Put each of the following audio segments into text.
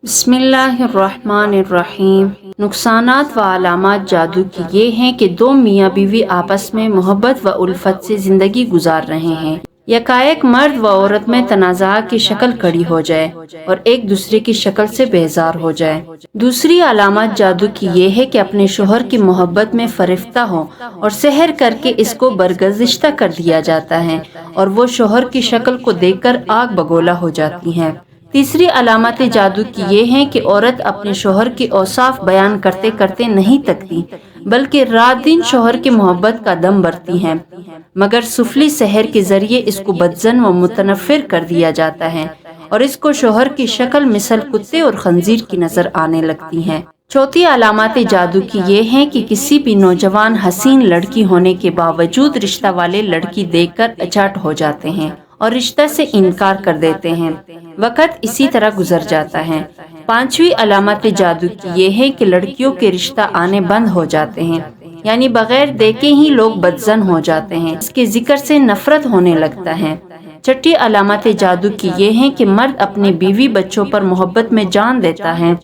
बिस्मिल्लाहिर्रहमानिर्रहीम। नुकसानात व अलामात जादू की ये हैं कि दो मियाँ बीवी आपस में मोहब्बत व उल्फत से ज़िंदगी गुजार रहे हैं। यकाएक मर्द व औरत में तनाज़ा की शक्ल खड़ी हो जाए और एक दूसरे की शक्ल से बेजार हो जाए। दूसरी अलामत जादू की ये है कि अपने शोहर की मोहब्बत में फरिफ्ता हो और सहर करके इसको बरगज़िश्ता कर दिया जाता है और वो शोहर की शक्ल को देखकर आग बगोला हो जाती हैं। तीसरी अलामत जादू की ये है कि औरत अपने शोहर की औसाफ बयान करते करते नहीं थकती, बल्कि रात दिन शोहर की मोहब्बत का दम भरती हैं, मगर सुफली सहर के जरिए इसको बदजन व मुतनफिर कर दिया जाता है और इसको शोहर की शक्ल मिसल कुत्ते और खंजीर की नजर आने लगती है। चौथी अलामत जादू की ये है कि किसी भी नौजवान हसीन लड़की होने के बावजूद रिश्ता वाले लड़की देखकर अचाट हो जाते हैं और रिश्ता से इनकार कर देते हैं। वक़्त इसी तरह गुजर जाता है। पांचवी अलामत जादू की ये है कि लड़कियों के रिश्ता आने बंद हो जाते हैं, यानी बगैर देखे ही लोग बदजन हो जाते हैं। इसके जिक्र से नफरत होने लगता है। छठी अलामत जादू की ये है कि मर्द अपनी बीवी बच्चों पर मोहब्बत में जान देता है,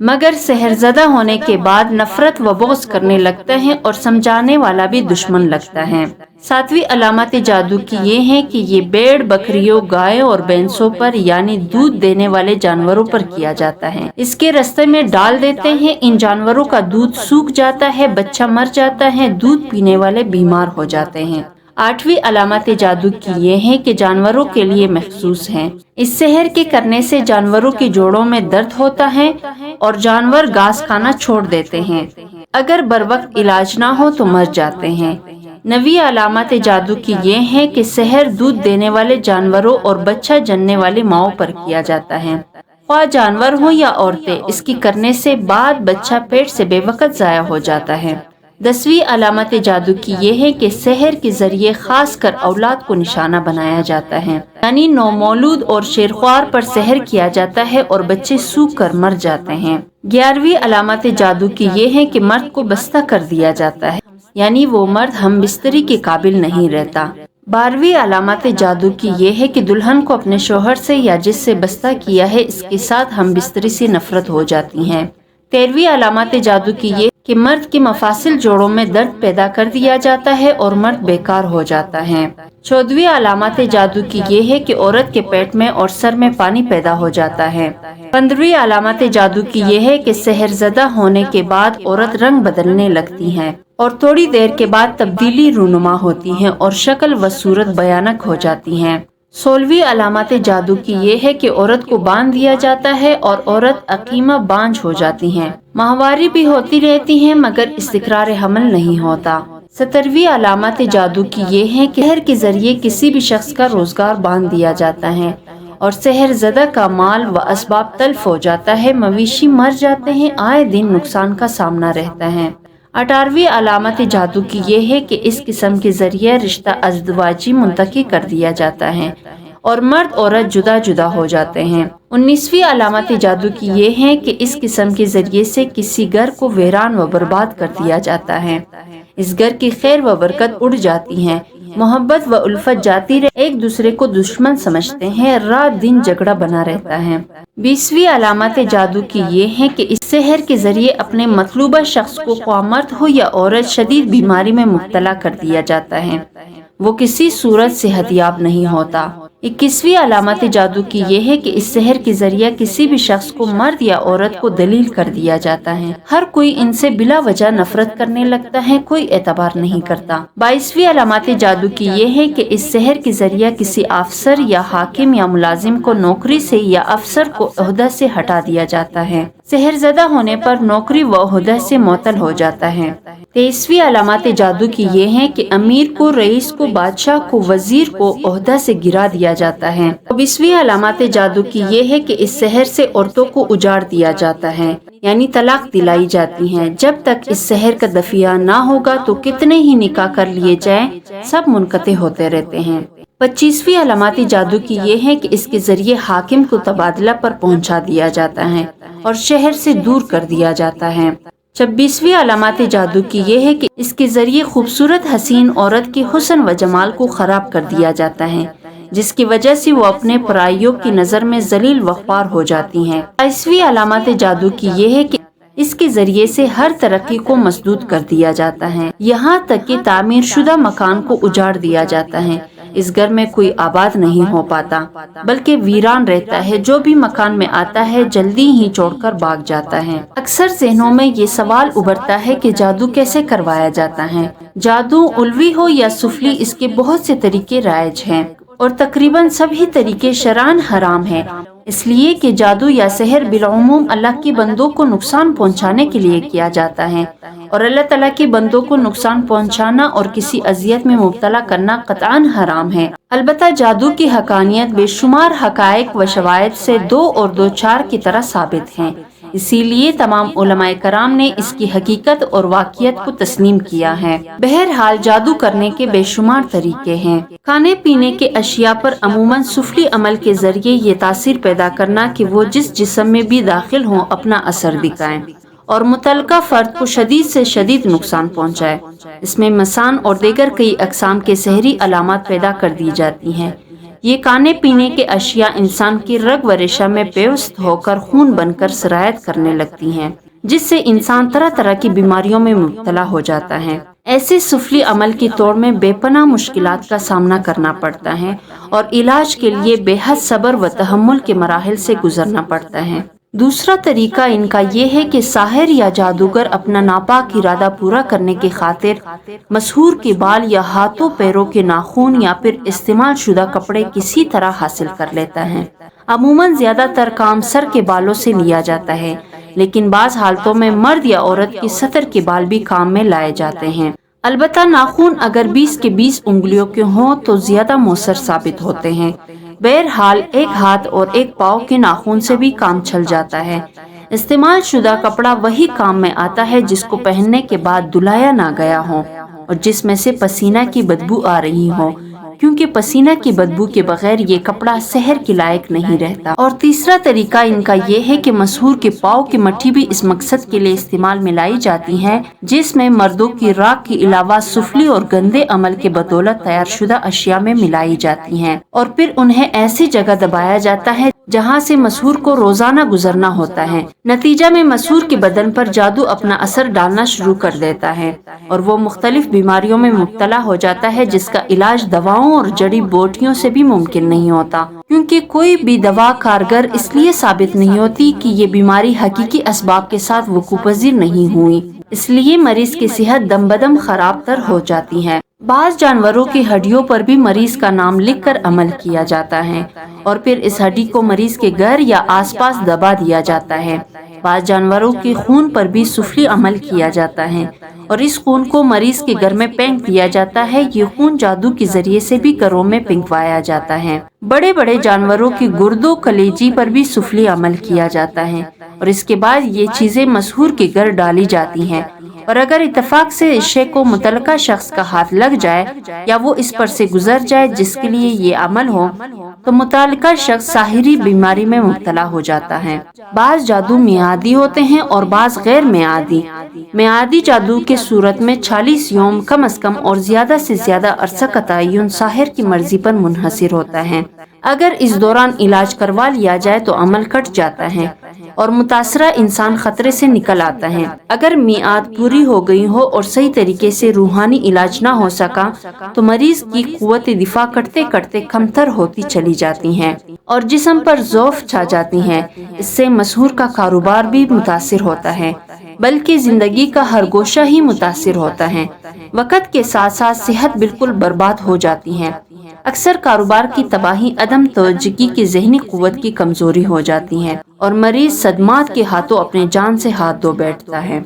मगर सहरज़दा होने के बाद नफरत व बोझ करने लगता है और समझाने वाला भी दुश्मन लगता है। सातवीं अलामत जादू की ये है कि ये भेड़, बकरियों, गायों और भैंसों पर यानी दूध देने वाले जानवरों पर किया जाता है। इसके रास्ते में डाल देते हैं। इन जानवरों का दूध सूख जाता है, बच्चा मर जाता है, दूध पीने वाले बीमार हो जाते हैं। आठवीं अलामत जादू की ये है कि जानवरों के लिए मखसूस है। इस सहर के करने से जानवरों के जोड़ों में दर्द होता है और जानवर घास खाना छोड़ देते हैं। अगर बर वक्त इलाज ना हो तो मर जाते हैं। नवीं अलामत जादू की ये है कि सहर दूध देने वाले जानवरों और बच्चा जनने वाली माओं पर किया जाता है, ख्वाह जानवर हो या औरतें। इसकी करने से बाद बच्चा पेट से बेवकत जाया हो जाता है। 10वीं अलामत जादू की ये है कि सहर के जरिए खास कर औलाद को निशाना बनाया जाता है, यानी नौमौलूद और शेरख्वार पर सहर किया जाता है और बच्चे सूख कर मर जाते हैं। 11वीं अलामत जादू की ये है कि मर्द को बस्ता कर दिया जाता है, यानी वो मर्द हम बिस्तरी के काबिल नहीं रहता। 12वीं अलामत जादू की ये है कि दुल्हन को अपने शोहर से या जिससे बस्ता किया है इसके साथ हम बिस्तरी से नफरत हो जाती है। 13वीं अलामत जादू की ये कि मर्द के मफासिल जोड़ों में दर्द पैदा कर दिया जाता है और मर्द बेकार हो जाता है। 14वीं अलामत जादू की ये है कि औरत के पेट में और सर में पानी पैदा हो जाता है। 15वीं अलामत जादू की ये है कि सहरज़दा होने के बाद औरत रंग बदलने लगती है और थोड़ी देर के बाद तब्दीली रूनुमा होती है और शक्ल व सूरत भयानक हो जाती है। 16वीं अलामत जादू की ये है कि औरत को बांध दिया जाता है और औरत अकीमा बांझ हो जाती हैं। माहवारी भी होती रहती हैं मगर इस्तिक़रार हमल नहीं होता। 17वीं अलामत जादू की ये है कि सहर के जरिए किसी भी शख्स का रोजगार बांध दिया जाता है और सहरज़दा का माल व असबाब तल्फ हो जाता है, मवेशी मर जाते हैं, आए दिन नुकसान का सामना रहता है। 18वीं अलामत जादू की ये है कि इस किस्म के जरिए रिश्ता अज़दवाजी मुंतकी कर दिया जाता है और मर्द औरत जुदा जुदा हो जाते हैं। 19वीं अलामत जादू की ये है कि इस किस्म के जरिए से किसी घर को वीरान व बर्बाद कर दिया जाता है। इस घर की खैर व बरकत उड़ जाती है, मोहब्बत व उल्फत जाती रहे, एक दूसरे को दुश्मन समझते हैं, रात दिन झगड़ा बना रहता है। 20वीं अलामत जादू की ये है कि इस सहर के जरिए अपने मतलूबा शख्स को ख्वाह मर्द हो या औरत शदीद बीमारी में मुब्तला कर दिया जाता है, वो किसी सूरत सेहतयाब नहीं होता। 21वीं अलामत जादू की ये है कि इस सहर के जरिए किसी भी शख्स को मर्द या औरत को दलील कर दिया जाता है, हर कोई इनसे बिला वजह नफरत करने लगता है, कोई एतबार नहीं करता। 22वीं अलामत जादू की ये है कि इस सहर के जरिए किसी अफसर या हाकिम या मुलाजिम को नौकरी से या अफसर को ओहदा से हटा दिया जाता है। सहरज़दा होने पर नौकरी व ओहदा से मुअत्तल हो जाता है। 23वीं अलामत जादू की ये है कि अमीर को, रईस को, बादशाह को, वजीर को ओहदा से गिरा दिया जाता है। 24वीं अलामत जादू की ये है कि इस शहर से औरतों को उजाड़ दिया जाता है, यानी तलाक दिलाई जाती है। जब तक इस शहर का दफिया ना होगा तो कितने ही निकाह कर लिए जाएं, सब मुनक़ते होते रहते हैं। 25वीं अलामत जादू की ये है कि इसके जरिए हाकिम को तबादला पर पहुंचा दिया जाता है और शहर से दूर कर दिया जाता है। 26वीं अलामत जादू की ये है कि इसके जरिए खूबसूरत हसीन औरत के हुस्न व जमाल को खराब कर दिया जाता है, جس کی وجہ سے وہ اپنے پرائیوں کی نظر میں ذلیل و خوار ہو جاتی ہیں۔ 22ویں علامات جادو کی یہ ہے کہ اس کے ذریعے سے ہر ترقی کو مسدود کر دیا جاتا ہے، یہاں تک کہ تعمیر شدہ مکان کو اجاڑ دیا جاتا ہے۔ اس گھر میں کوئی آباد نہیں ہو پاتا بلکہ ویران رہتا ہے، جو بھی مکان میں آتا ہے جلدی ہی چھوڑ کر بھاگ جاتا ہے۔ اکثر ذہنوں میں یہ سوال ابھرتا ہے کہ جادو کیسے کروایا جاتا ہے؟ جادو علوی ہو یا سفلی، اس کے بہت سے طریقے رائج ہیں اور تقریباً سبھی طریقے شرعاً حرام ہیں، اس لیے کہ جادو یا سحر بالعموم اللہ کے بندوں کو نقصان پہنچانے کے لیے کیا جاتا ہے، اور اللہ تعالیٰ کے بندوں کو نقصان پہنچانا اور کسی اذیت میں مبتلا کرنا قطعاً حرام ہے۔ البتہ جادو کی حقانیت بے شمار حقائق و شواہد سے 2 اور 2 4 کی طرح ثابت ہیں، اسی لیے تمام علماء کرام نے اس کی حقیقت اور واقعیت کو تسلیم کیا ہے۔ بہرحال جادو کرنے کے بے شمار طریقے ہیں۔ کھانے پینے کے اشیاء پر عموماً سفلی عمل کے ذریعے یہ تاثیر پیدا کرنا کہ وہ جس جسم میں بھی داخل ہوں اپنا اثر دکھائیں اور متعلقہ فرد کو شدید سے شدید نقصان پہنچائے۔ اس میں مسان اور دیگر کئی اقسام کے سحری علامات پیدا کر دی جاتی ہیں۔ یہ کھانے پینے کے اشیاء انسان کی رگ و ریشہ میں پیوست ہو کر خون بن کر سرایت کرنے لگتی ہیں، جس سے انسان طرح طرح کی بیماریوں میں مبتلا ہو جاتا ہے۔ ایسے سفلی عمل کی توڑ میں بے پناہ مشکلات کا سامنا کرنا پڑتا ہے اور علاج کے لیے بے حد صبر و تحمل کے مراحل سے گزرنا پڑتا ہے۔ دوسرا طریقہ ان کا یہ ہے کہ ساحر یا جادوگر اپنا ناپاک ارادہ پورا کرنے کی خاطر مسحور کے بال یا ہاتھوں پیروں کے ناخن یا پھر استعمال شدہ کپڑے کسی طرح حاصل کر لیتا ہے۔ عموماً زیادہ تر کام سر کے بالوں سے لیا جاتا ہے، لیکن بعض حالتوں میں مرد یا عورت کی سطر کے بال بھی کام میں لائے جاتے ہیں۔ البتہ ناخن اگر 20 کے 20 انگلیوں کے ہوں تو زیادہ مؤثر ثابت ہوتے ہیں۔ بہرحال ایک ہاتھ اور ایک پاؤں کے ناخن سے بھی کام چل جاتا ہے۔ استعمال شدہ کپڑا وہی کام میں آتا ہے جس کو پہننے کے بعد دھلایا نہ گیا ہو اور جس میں سے پسینہ کی بدبو آ رہی ہو، کیونکہ پسینہ کی بدبو کے بغیر یہ کپڑا سحر کے لائق نہیں رہتا۔ اور تیسرا طریقہ ان کا یہ ہے کہ مسحور کے پاؤں کی مٹھی بھی اس مقصد کے لیے استعمال میں لائی جاتی ہے، جس میں مردوں کی راکھ کے علاوہ سفلی اور گندے عمل کے بدولت تیار شدہ اشیاء میں ملائی جاتی ہیں، اور پھر انہیں ایسی جگہ دبایا جاتا ہے جہاں سے مسحور کو روزانہ گزرنا ہوتا ہے۔ نتیجہ میں مسحور کے بدن پر جادو اپنا اثر ڈالنا شروع کر دیتا ہے اور وہ مختلف بیماریوں میں مبتلا ہو جاتا ہے، جس کا علاج دواؤں اور جڑی بوٹیوں سے بھی ممکن نہیں ہوتا، کیونکہ کوئی بھی دوا کارگر اس لیے ثابت نہیں ہوتی کہ یہ بیماری حقیقی اسباب کے ساتھ وقوع پذیر نہیں ہوئی، اس لیے مریض کی صحت دم بدم خراب تر ہو جاتی ہے۔ بعض جانوروں کی ہڈیوں پر بھی مریض کا نام لکھ کر عمل کیا جاتا ہے اور پھر اس ہڈی کو مریض کے گھر یا آس پاس دبا دیا جاتا ہے۔ بعض جانوروں کے خون پر بھی سفلی عمل کیا جاتا ہے اور اس خون کو مریض کے گھر میں پھینک دیا جاتا ہے۔ یہ خون جادو کے ذریعے سے بھی گھروں میں پھینکوایا جاتا ہے۔ بڑے بڑے جانوروں کی گردوں کلیجی پر بھی سفلی عمل کیا جاتا ہے اور اس کے بعد یہ چیزیں مسحور کے گھر ڈالی جاتی ہیں، اور اگر اتفاق سے اس شے کو متعلقہ شخص کا ہاتھ لگ جائے یا وہ اس پر سے گزر جائے جس کے لیے یہ عمل ہو، تو متعلقہ شخص ساحری بیماری میں مبتلا ہو جاتا ہے۔ بعض جادو میعادی ہوتے ہیں اور بعض غیر میعادی۔ میعادی جادو کے صورت میں 40 یوم کم از کم اور زیادہ سے زیادہ عرصہ کا تعین ساحر کی مرضی پر منحصر ہوتا ہے۔ اگر اس دوران علاج کروا لیا جائے تو عمل کٹ جاتا ہے اور متاثرہ انسان خطرے سے نکل آتا ہے۔ اگر میعاد پوری ہو گئی ہو اور صحیح طریقے سے روحانی علاج نہ ہو سکا تو مریض کی قوت دفاع کٹتے کٹتے کمتر ہوتی چلی جاتی ہے اور جسم پر ضعف چھا جاتی ہے۔ اس سے مسحور کا کاروبار بھی متاثر ہوتا ہے، بلکہ زندگی کا ہر گوشہ ہی متاثر ہوتا ہے۔ وقت کے ساتھ ساتھ صحت بالکل برباد ہو جاتی ہے۔ اکثر کاروبار کی تباہی عدم توجہی کی ذہنی قوت کی کمزوری ہو جاتی ہے اور مریض صدمات کے ہاتھوں اپنے جان سے ہاتھ دھو بیٹھتا ہے۔